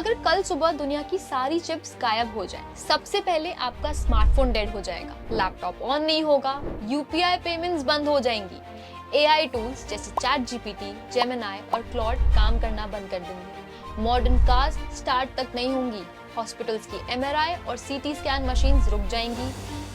अगर कल सुबह दुनिया की सारी चिप्स गायब हो जाए, सबसे पहले आपका स्मार्टफोन डेड हो जाएगा, लैपटॉप ऑन नहीं होगा, यूपीआई पेमेंट्स बंद हो जाएंगी, एआई टूल्स जैसे चैट जीपीटी, जेमिनाई और क्लॉड काम करना बंद कर देंगे, मॉडर्न कार्स स्टार्ट तक नहीं होंगी, हॉस्पिटल्स की एमआरआई और सीटी स्कैन मशीन्स रुक जाएंगी,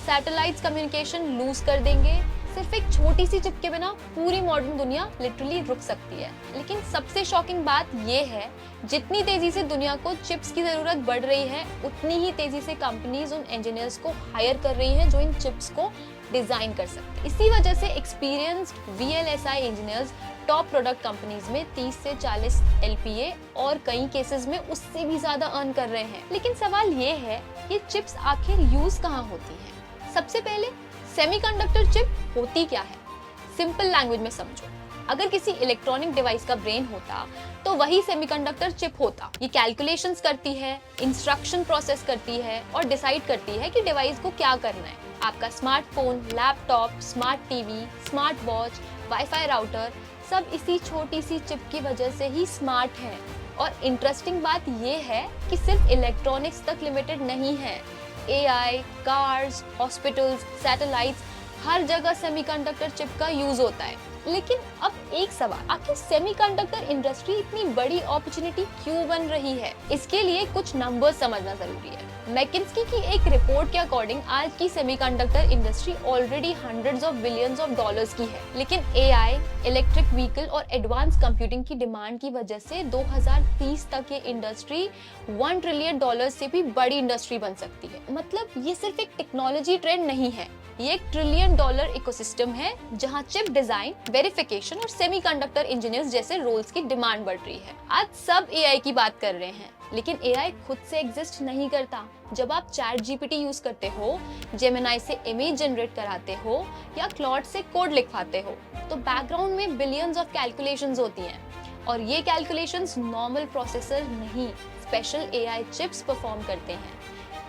सैटेलाइट्स कम्युनिकेशन लूज कर देंगे। सिर्फ एक छोटी सी चिप के बिना पूरी मॉडर्न दुनिया लिटरली रुक सकती है। लेकिन सबसे शॉकिंग बात ये है, जितनी तेजी से दुनिया को चिप्स की जरूरत बढ़ रही है, उतनी ही तेजी से कंपनीज उन इंजीनियर्स को हायर कर रही हैं जो इन चिप्स को डिजाइन कर सकते हैं। इसी वजह से experienced VLSI engineers top product companies में 30 से 40 एलपीए और कई केसेस में उससे भी ज्यादा अर्न कर रहे हैं। लेकिन सवाल ये है, ये चिप्स आखिर यूज कहाँ होती हैं? सबसे पहले सेमीकंडक्टर चिप होती क्या है? सिंपल लैंग्वेज में समझो, अगर किसी इलेक्ट्रॉनिक डिवाइस का ब्रेन होता तो वही सेमीकंडक्टर चिप होता। ये कैलकुलेशंस करती है, इंस्ट्रक्शन प्रोसेस करती है और डिसाइड करती है कि डिवाइस को क्या करना है। आपका smartphone, laptop, smart TV, smart watch, wifi router सब इसी छोटी सी चिप की वजह से ही स्मार्ट है। और इंटरेस्टिंग बात ये है कि सिर्फ इलेक्ट्रॉनिक्स तक लिमिटेड नहीं है। एआई, कार्स, हॉस्पिटल्स, सैटेलाइट्स, हर जगह सेमीकंडक्टर चिप का यूज होता है। लेकिन अब एक सवाल, आखिर सेमीकंडक्टर इंडस्ट्री इतनी बड़ी अपॉर्चुनिटी क्यों बन रही है? इसके लिए कुछ नंबर्स समझना जरूरी है। मैकिन्स्की की एक रिपोर्ट के अकॉर्डिंग आज की semiconductor industry already hundreds of billions of dollars की है। लेकिन एआई, इलेक्ट्रिक व्हीकल और एडवांस कंप्यूटिंग की डिमांड की वजह से 2030 तक ये इंडस्ट्री $1 ट्रिलियन से भी बड़ी इंडस्ट्री बन सकती है। मतलब ये सिर्फ एक टेक्नोलॉजी ट्रेंड नहीं है, ये $1 ट्रिलियन इकोसिस्टम है जहां चिप डिजाइन, वेरिफिकेशन और सेमीकंडक्टर इंजीनियर्स जैसे रोल्स की डिमांड बढ़ रही है। आज सब एआई की बात कर रहे हैं, लेकिन एआई खुद से एग्जिस्ट नहीं करता। जब आप चैट जीपीटी यूज करते हो, जेमिनाई से इमेज जनरेट कराते हो या क्लॉड से कोड लिखवाते हो, तो बैकग्राउंड में बिलियंस ऑफ कैलकुलेशंस होती हैं। और ये कैलकुलेशंस नॉर्मल प्रोसेसर नहीं, स्पेशल एआई चिप्स परफॉर्म करते हैं।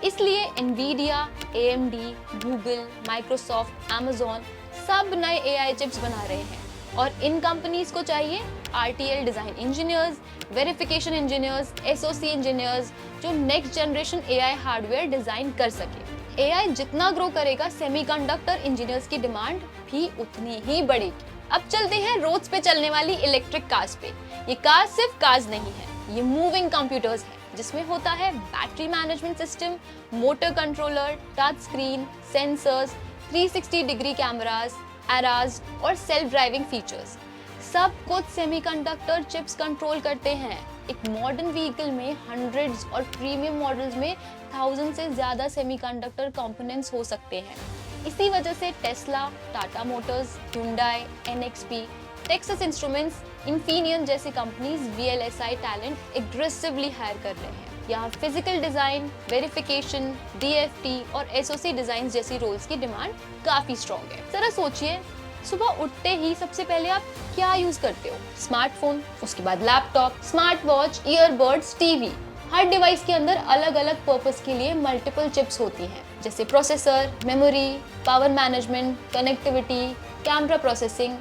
इसलिए Nvidia, AMD, Google, Microsoft, Amazon सब नए एआई चिप्स बना रहे हैं। और इन कंपनीज को चाहिए RTL design engineers, verification engineers, SoC engineers जो next generation AI hardware design कर सके। एआई जितना ग्रो करेगा, सेमीकंडक्टर इंजीनियर्स की डिमांड भी उतनी ही बढ़ेगी। अब चलते हैं रोड्स पे चलने वाली इलेक्ट्रिक कार्स पे। ये कार्स सिर्फ कार्स नहीं है, ये मूविंग कंप्यूटर्स है, जिसमें होता है battery management system, motor controller, touch screen, sensors, 360 degree cameras, eras और सेल्फ ड्राइविंग फीचर्स। सब कुछ सेमीकंडक्टर चिप्स कंट्रोल करते हैं। एक मॉडर्न व्हीकल में हंड्रेड्स और प्रीमियम मॉडल्स में 1000 से ज्यादा सेमीकंडक्टर कंपोनेंट्स हो सकते हैं। इसी वजह से Tesla, Tata motors, hyundai, NXP, Texas Instruments, Infineon जैसी companies VLSI talent aggressively hire कर रहे हैं। यहाँ फिजिकल डिजाइन, वेरिफिकेशन, डीएफटी और एसओसी डिजाइन जैसी रोल्स की डिमांड काफी स्ट्रॉन्ग है। जरा सोचिए, सुबह उठते ही सबसे पहले आप क्या यूज करते हो? स्मार्टफोन, उसके बाद laptop, smart watch, earbuds, TV. हर डिवाइस के अंदर अलग अलग पर्पस के लिए मल्टीपल चिप्स होती हैं, जैसे processor, memory, power management, connectivity, camera processing.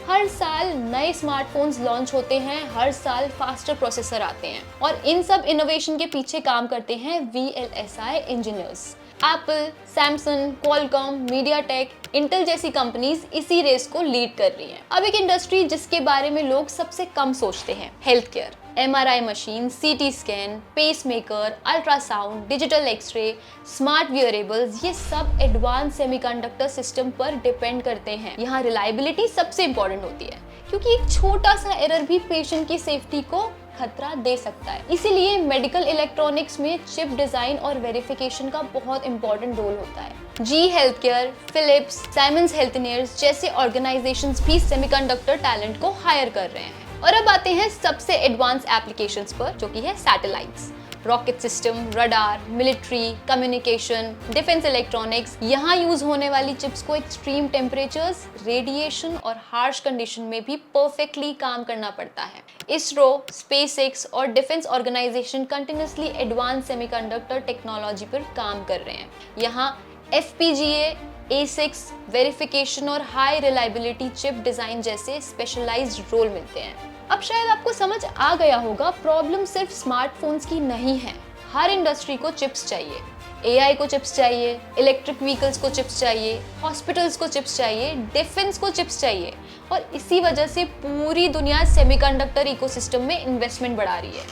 हर साल नए स्मार्टफोन्स लॉन्च होते हैं, हर साल फास्टर प्रोसेसर आते हैं और इन सब इनोवेशन के पीछे काम करते हैं VLSI engineers. Apple, Samsung, Qualcomm, MediaTek, Intel जैसी कंपनीज इसी रेस को लीड कर रही हैं। अब एक इंडस्ट्री जिसके बारे में लोग सबसे कम सोचते हैं, health care. MRI machine, CT scan, pacemaker, ultrasound, digital X ray, smart wearables, ये सब एडवांस सेमीकंडक्टर सिस्टम पर डिपेंड करते हैं। यहाँ रिलायबिलिटी सबसे इंपॉर्टेंट होती है, क्योंकि एक छोटा सा एरर भी पेशेंट की सेफ्टी को खतरा दे सकता है। इसीलिए मेडिकल इलेक्ट्रॉनिक्स में चिप डिजाइन और वेरिफिकेशन का बहुत इंपॉर्टेंट रोल होता है। जी हेल्थ केयर, फिलिप्स, साइमंस हेल्थनियर्स जैसे ऑर्गेनाइजेशंस भी सेमीकंडक्टर टैलेंट को हायर कर रहे हैं। और अब आते हैं सबसे एडवांस एप्लीकेशंस पर, जो कि है satellites, rocket system, radar, military, communication, defence electronics. यहाँ यूज होने वाली चिप्स को एक्सट्रीम टेम्परेचर्स, रेडिएशन और हार्श कंडीशन में भी परफेक्टली काम करना पड़ता है। इसरो, स्पेसएक्स और defence organisation continuously advance semiconductor technology पर काम कर रहे हैं। यहाँ FPGA, ASICs, वेरिफिकेशन और हाई रिलायबिलिटी चिप डिजाइन जैसे स्पेशलाइज्ड रोल मिलते हैं। अब शायद आपको समझ आ गया होगा, प्रॉब्लम सिर्फ स्मार्टफोन्स की नहीं है। हर इंडस्ट्री को चिप्स चाहिए। AI को चिप्स चाहिए, इलेक्ट्रिक व्हीकल्स को चिप्स चाहिए, हॉस्पिटल्स को चिप्स चाहिए, डिफेंस को चिप्स चाहिए, और इसी वजह से पूरी दुनिया सेमीकंडक्टर इकोसिस्टम में इन्वेस्टमेंट बढ़ा रही है।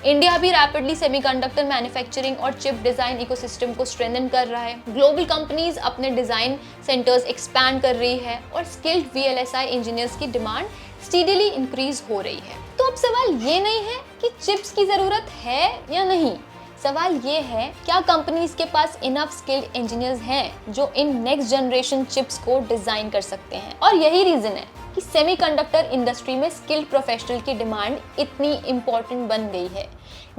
इंडिया भी रैपिडली सेमीकंडक्टर मैन्युफैक्चरिंग और चिप डिज़ाइन इकोसिस्टम को स्ट्रेंथन कर रहा है। ग्लोबल कंपनीज अपने डिज़ाइन सेंटर्स एक्सपैंड कर रही है और स्किल्ड VLSI इंजीनियर्स की डिमांड स्टीडीली इंक्रीज हो रही है। तो अब सवाल ये नहीं है कि चिप्स की ज़रूरत है या नहीं, सवाल ये है क्या कंपनीज के पास इनफ स्किल्ड इंजीनियर्स हैं जो इन नेक्स्ट जनरेशन चिप्स को डिज़ाइन कर सकते हैं। और यही रीज़न है कि सेमीकंडक्टर इंडस्ट्री में स्किल्ड प्रोफेशनल की डिमांड इतनी इम्पोर्टेंट बन गई है।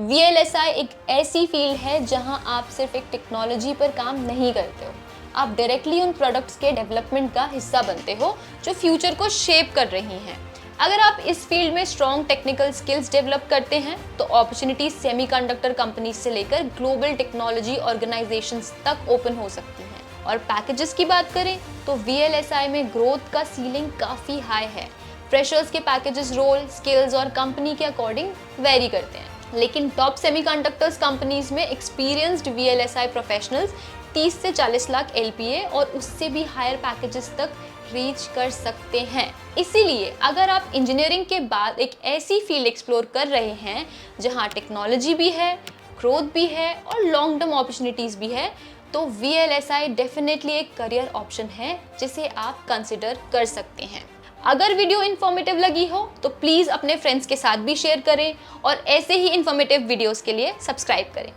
VLSI एक ऐसी फील्ड है जहां आप सिर्फ एक टेक्नोलॉजी पर काम नहीं करते हो, आप डायरेक्टली उन प्रोडक्ट्स के डेवलपमेंट का हिस्सा बनते हो जो फ्यूचर को शेप कर रही हैं। अगर आप इस फील्ड में स्ट्रॉन्ग टेक्निकल स्किल्स डेवलप करते हैं तो अपॉर्चुनिटीज सेमीकंडक्टर कंपनीज से लेकर ग्लोबल टेक्नोलॉजी ऑर्गेनाइजेशंस तक ओपन हो सकती हैं। और पैकेजेस की बात करें तो VLSI में ग्रोथ का सीलिंग काफ़ी हाई है। फ्रेशर्स के पैकेजेस रोल, स्किल्स और कंपनी के अकॉर्डिंग वेरी करते हैं, लेकिन टॉप सेमीकंडक्टर्स कंपनीज में एक्सपीरियंस्ड VLSI प्रोफेशनल्स 30 से 40 लाख LPA और उससे भी हायर पैकेजेस तक रीच कर सकते हैं। इसीलिए अगर आप इंजीनियरिंग के बाद एक ऐसी फील्ड एक्सप्लोर कर रहे हैं जहां टेक्नोलॉजी भी है, ग्रोथ भी है और लॉन्ग टर्म अपॉर्चुनिटीज़ भी है, तो VLSI डेफिनेटली एक करियर ऑप्शन है जिसे आप कंसिडर कर सकते हैं। अगर वीडियो इन्फॉर्मेटिव लगी हो तो प्लीज़ अपने फ्रेंड्स के साथ भी शेयर करें और ऐसे ही इन्फॉर्मेटिव वीडियोस के लिए सब्सक्राइब करें।